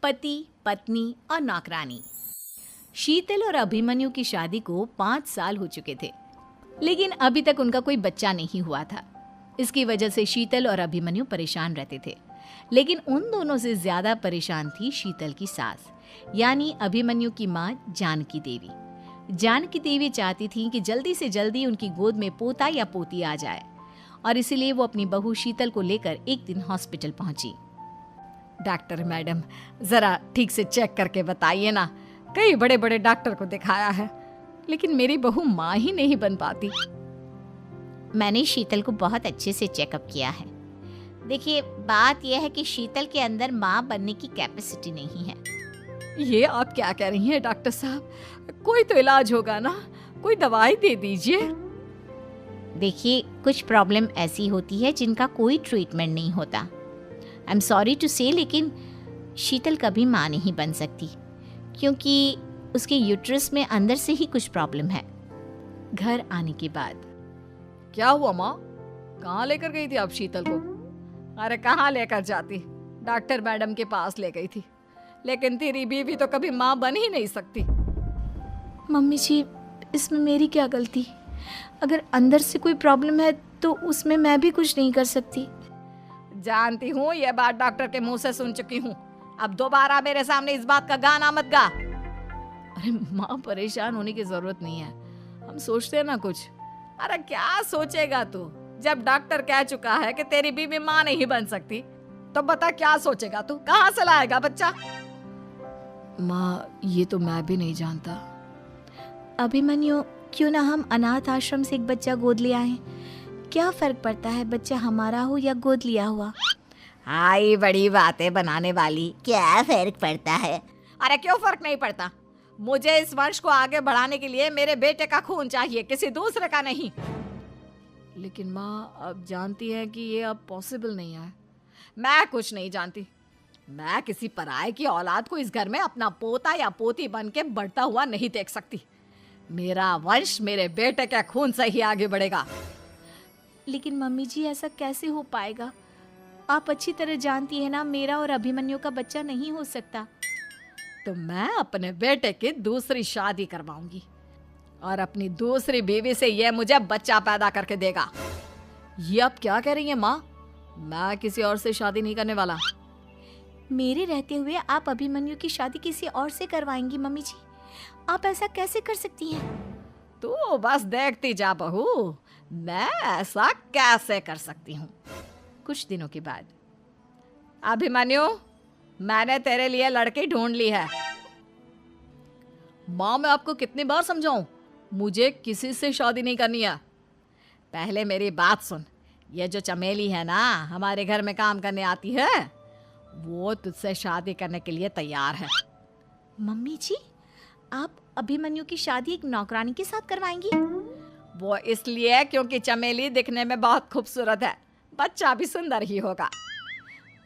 पति, पत्नी और नौकरानी। शीतल और अभिमन्यु की शादी को 5 साल हो चुके थे, लेकिन अभी तक उनका कोई बच्चा नहीं हुआ था। इसकी वजह से शीतल और अभिमन्यु परेशान रहते थे, लेकिन उन दोनों से ज्यादा परेशान थी शीतल की सास, यानी अभिमन्यु की माँ जानकी देवी। जानकी देवी चाहती थी कि जल्दी से जल्दी उनकी गोद में पोता या पोती आ जाए, और इसीलिए वो अपनी बहू शीतल को लेकर एक दिन हॉस्पिटल पहुंची। डॉक्टर मैडम, जरा ठीक से चेक करके बताइए ना। कई बड़े बड़े डॉक्टर को दिखाया है, लेकिन मेरी बहू माँ ही नहीं बन पाती। मैंने शीतल को बहुत अच्छे से चेकअप किया है। देखिए, बात यह है कि शीतल के अंदर माँ बनने की कैपेसिटी नहीं है। ये आप क्या कह रही हैं डॉक्टर साहब? कोई तो इलाज होगा ना, कोई दवाई दे दीजिए। देखिए, कुछ प्रॉब्लम ऐसी होती है जिनका कोई ट्रीटमेंट नहीं होता। आई एम सॉरी टू से, लेकिन शीतल कभी माँ नहीं बन सकती, क्योंकि उसके यूट्रस में अंदर से ही कुछ प्रॉब्लम है। घर आने के बाद क्या हुआ माँ? कहाँ लेकर गई थी आप शीतल को? अरे कहाँ लेकर जाती, डॉक्टर मैडम के पास ले गई थी, लेकिन तेरी बीवी तो कभी माँ बन ही नहीं सकती। मम्मी जी, इसमें मेरी क्या गलती? अगर अंदर से कोई प्रॉब्लम है तो उसमें मैं भी कुछ नहीं कर सकती। जानती हूँ, ये बात डॉक्टर के मुंह से सुन चुकी हूँ। अब दोबारा मेरे सामने इस बात का गाना मत गा। अरे माँ, परेशान होने की जरूरत नहीं है, हम सोचते हैं ना कुछ। अरे क्या सोचेगा तू? जब डॉक्टर कह चुका है कि तेरी बीवी माँ नहीं बन सकती, तो बता क्या सोचेगा तू? कहाँ से लाएगा बच्चा? माँ, ये तो मैं भी नहीं जानता। अभिमन्यु, क्यों ना हम अनाथ आश्रम से एक बच्चा गोद ले आए? क्या फर्क पड़ता है बच्चा हमारा हो या गोद लिया हुआ? हाय, बड़ी बातें बनाने वाली। क्या फर्क पड़ता है? अरे क्यों फर्क नहीं पड़ता? मुझे इस वंश को आगे बढ़ाने के लिए मेरे बेटे का खून चाहिए, किसी दूसरे का नहीं। लेकिन माँ, आप जानती हैं कि ये अब पॉसिबल नहीं है। मैं कुछ नहीं जानती। मैं किसी पराये की औलाद को इस घर में अपना पोता या पोती बन के बढ़ता हुआ नहीं देख सकती। मेरा वंश मेरे बेटे के खून से ही आगे बढ़ेगा। लेकिन मम्मी जी, ऐसा कैसे हो पाएगा? आप अच्छी तरह जानती है ना, मेरा और अभिमन्यु का बच्चा नहीं हो सकता। तो मैं अपने बेटे की दूसरी शादी करवाऊंगी, और अपनी दूसरी बीवी से ये मुझे बच्चा पैदा करके देगा। ये आप क्या कह रही हैं माँ? मैं किसी और से शादी नहीं करने वाला। मेरे रहते हुए आप अभिमन्यु की शादी किसी और से करवाएंगी? मम्मी जी, आप ऐसा कैसे कर सकती हैं? तू बस देखती जा बहू, मैं ऐसा कैसे कर सकती हूँ। कुछ दिनों के बाद, अभिमन्यु, मैंने तेरे लिए लड़की ढूंढ ली है। माँ, मैं आपको कितनी बार समझाऊं, मुझे किसी से शादी नहीं करनी है। पहले मेरी बात सुन। ये जो चमेली है ना, हमारे घर में काम करने आती है, वो तुझसे शादी करने के लिए तैयार है। मम्मी जी, आप अभिमन्यु की शादी एक नौकरानी के साथ करवाएंगी? वो इसलिए क्योंकि चमेली दिखने में बहुत खूबसूरत है, बच्चा भी सुंदर ही होगा।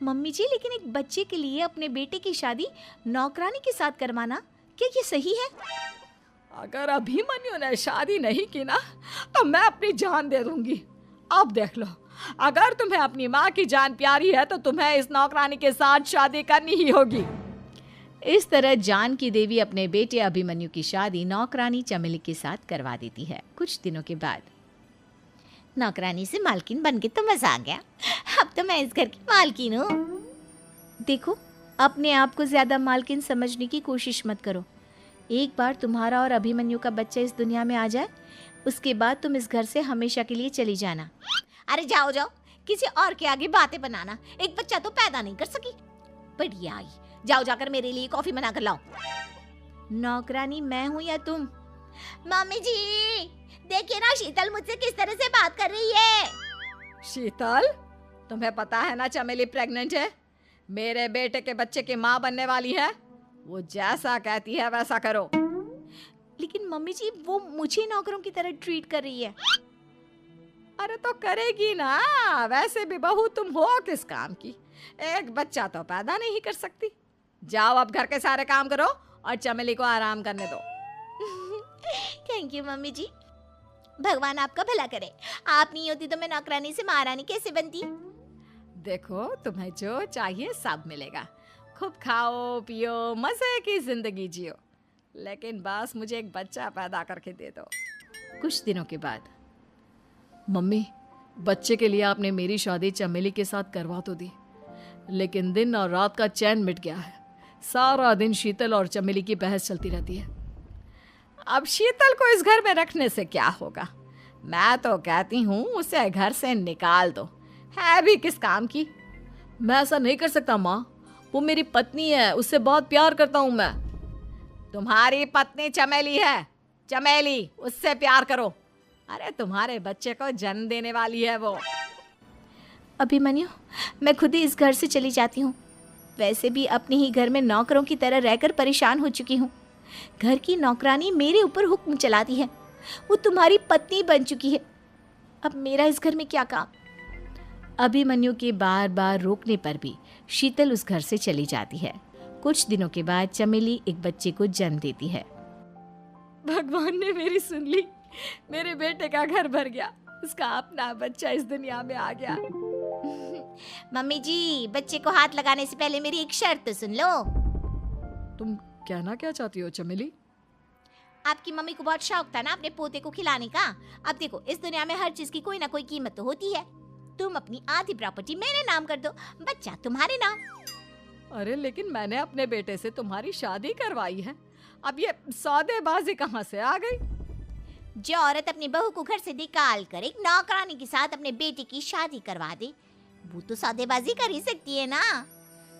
मम्मी जी, लेकिन एक बच्चे के लिए अपने बेटे की शादी नौकरानी के साथ करवाना, क्या ये सही है? अगर अभिमन्यु ने शादी नहीं की ना, तो मैं अपनी जान दे दूंगी। अब देख लो, अगर तुम्हें अपनी माँ की जान प्यारी है तो तुम्हें इस नौकरानी के साथ शादी करनी ही होगी। इस तरह जानकी देवी अपने बेटे अभिमन्यु की शादी नौकरानी चमेली के साथ करवा देती है। कुछ दिनों के बाद, नौकरानी से मालकिन बन के तो मजा आ गया। अब तो मैं इस घर की मालकिन हूँ। देखो, अपने आप को ज्यादा मालकिन समझने की कोशिश मत करो। एक बार तुम्हारा और अभिमन्यु का बच्चा इस दुनिया में आ जाए, उसके बाद तुम इस घर से हमेशा के लिए चली जाना। अरे जाओ जाओ, किसी और के आगे बातें बनाना। एक बच्चा तो पैदा नहीं कर सकी, बढ़िया आई। जाओ जाकर मेरे लिए कॉफी बना कर लाओ। नौकरानी मैं हूँ या तुम? मम्मी जी, देखिए ना शीतल मुझसे किस तरह से बात कर रही है। शीतल, तुम्हें पता है ना चमेली प्रेग्नेंट है, मेरे बेटे के बच्चे की माँ बनने वाली है। वो जैसा कहती है वैसा करो। लेकिन मम्मी जी, वो मुझे नौकरों की तरह ट्रीट कर रही है। अरे तो करेगी ना, वैसे भी बहू तुम हो किस काम की? एक बच्चा तो पैदा नहीं कर सकती। जाओ अब घर के सारे काम करो और चमेली को आराम करने दो। थैंक यू मम्मी जी, भगवान आपका भला करे। आप नहीं होती तो मैं नौकरानी से महारानी कैसे बनती? देखो, तुम्हें जो चाहिए सब मिलेगा। खूब खाओ पियो, मजे की जिंदगी जियो, लेकिन बस मुझे एक बच्चा पैदा करके दे दो। कुछ दिनों के बाद, मम्मी, बच्चे के लिए आपने मेरी शादी चमेली के साथ करवा तो दी, लेकिन दिन और रात का चैन मिट गया है। सारा दिन शीतल और चमेली की बहस चलती रहती है। अब शीतल को इस घर में रखने से क्या होगा? मैं तो कहती हूँ उसे घर से निकाल दो, है भी किस काम की। मैं ऐसा नहीं कर सकता माँ, वो मेरी पत्नी है, उससे बहुत प्यार करता हूँ मैं। तुम्हारी पत्नी चमेली है, चमेली, उससे प्यार करो। अरे तुम्हारे बच्चे को जन्म देने वाली है वो। अभिमन्यु, मैं खुद ही इस घर से चली जाती हूँ। वैसे भी अपने ही घर में नौकरों की तरह रहकर परेशान हो चुकी हूँ। घर की नौकरानी मेरे ऊपर हुक्म चलाती है, वो तुम्हारी पत्नी बन चुकी है। अब मेरा इस घर में क्या काम? अभिमन्यु के बार बार रोकने पर भी शीतल उस घर से चली जाती है। कुछ दिनों के बाद चमेली एक बच्चे को जन्म देती है। भगवान ने मेरी सुन ली, मेरे बेटे का घर भर गया, उसका अपना बच्चा इस दुनिया में आ गया। मम्मी जी, बच्चे को हाथ लगाने से पहले मेरी एक शर्त तो सुन लो। तुम कहना क्या चाहती हो चमेली? आपकी मम्मी को बहुत शौक था ना अपने पोते को खिलाने का। अब देखो, इस दुनिया में हर चीज की कोई ना कोई कीमत तो होती है। तुम अपनी आधी प्रॉपर्टी मेरे नाम कर दो, बच्चा तुम्हारे नाम। अरे लेकिन मैंने अपने बेटे से तुम्हारी शादी करवाई है, अब ये सौदेबाजी कहाँ से आ गई? जो औरत अपनी बहू को घर से निकाल कर एक नौकरानी के साथ अपने बेटे की शादी करवा दे, वो तो सौदेबाजी कर ही सकती है ना।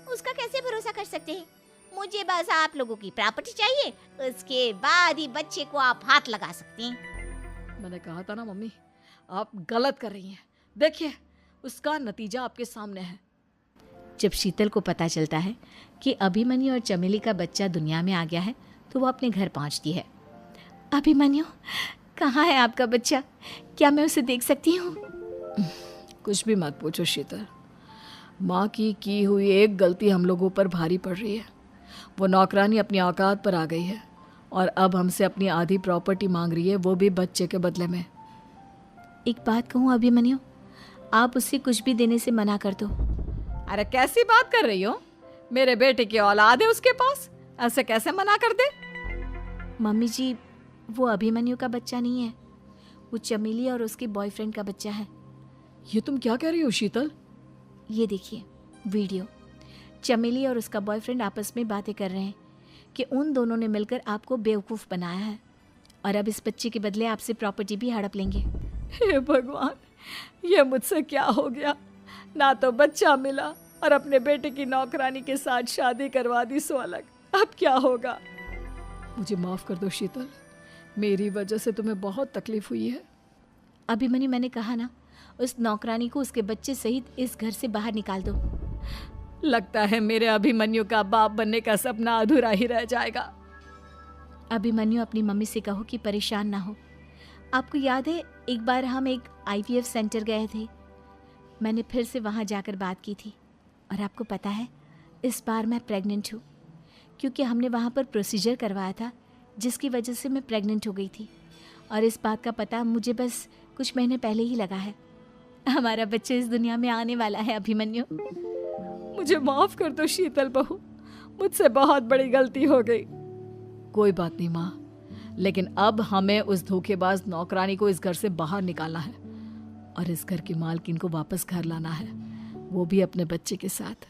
उसका कैसे भरोसा कर सकते हैं? मुझे बस आप लोगों की प्रॉपर्टी चाहिए, उसके बाद ही बच्चे को आप हाथ लगा सकते हैं। मैंने कहा था ना मम्मी, आप गलत कर रही हैं। देखिए, उसका नतीजा आपके सामने है। जब शीतल को पता चलता है कि अभिमन्यु और चमेली का बच्चा दुनिया में आ गया है, तो वो अपने घर पहुंचती है। अभिमन्यु, कहाँ है आपका बच्चा? क्या मैं उसे देख सकती हूँ? कुछ भी मत पूछो शीतल, माँ की हुई एक गलती हम लोगों पर भारी पड़ रही है। वो नौकरानी अपनी औकात पर आ गई है और अब हमसे अपनी आधी प्रॉपर्टी मांग रही है, वो भी बच्चे के बदले में। एक बात कहूँ अभिमन्यु, आप उसे कुछ भी देने से मना कर दो। अरे कैसी बात कर रही हो? मेरे बेटे की औलाद है उसके पास, ऐसे कैसे मना कर दे? मम्मी जी, वो अभिमन्यु का बच्चा नहीं है, वो चमेली और उसके बॉयफ्रेंड का बच्चा है। ये तुम क्या कह रही हो शीतल? ये देखिए वीडियो, चमेली और उसका बॉयफ्रेंड आपस में बातें कर रहे हैं कि उन दोनों ने मिलकर आपको बेवकूफ़ बनाया है और अब इस बच्चे के बदले आपसे प्रॉपर्टी भी हड़प लेंगे। हे भगवान, ये मुझसे क्या हो गया? ना तो बच्चा मिला और अपने बेटे की नौकरानी के साथ शादी करवा दी सो अलग। अब क्या होगा? मुझे माफ़ कर दो शीतल, मेरी वजह से तुम्हें बहुत तकलीफ हुई है। अभिमन्यु, मैंने कहा ना, उस नौकरानी को उसके बच्चे सहित इस घर से बाहर निकाल दो। लगता है मेरे अभिमन्यु का बाप बनने का सपना अधूरा ही रह जाएगा। अभिमन्यु, अपनी मम्मी से कहो कि परेशान ना हो। आपको याद है एक बार हम एक IVF सेंटर गए थे, मैंने फिर से वहाँ जाकर बात की थी और आपको पता है इस बार मैं प्रेग्नेंट हूँ, क्योंकि हमने वहाँ पर प्रोसीजर करवाया था जिसकी वजह से मैं प्रेग्नेंट हो गई थी और इस बात का पता मुझे बस कुछ महीने पहले ही लगा है। हमारा बच्चा इस दुनिया में आने वाला है अभिमन्यु। मुझे माफ कर दो शीतल बहू, मुझसे बहुत बड़ी गलती हो गई। कोई बात नहीं माँ, लेकिन अब हमें उस धोखेबाज नौकरानी को इस घर से बाहर निकालना है और इस घर की मालकिन को वापस घर लाना है, वो भी अपने बच्चे के साथ।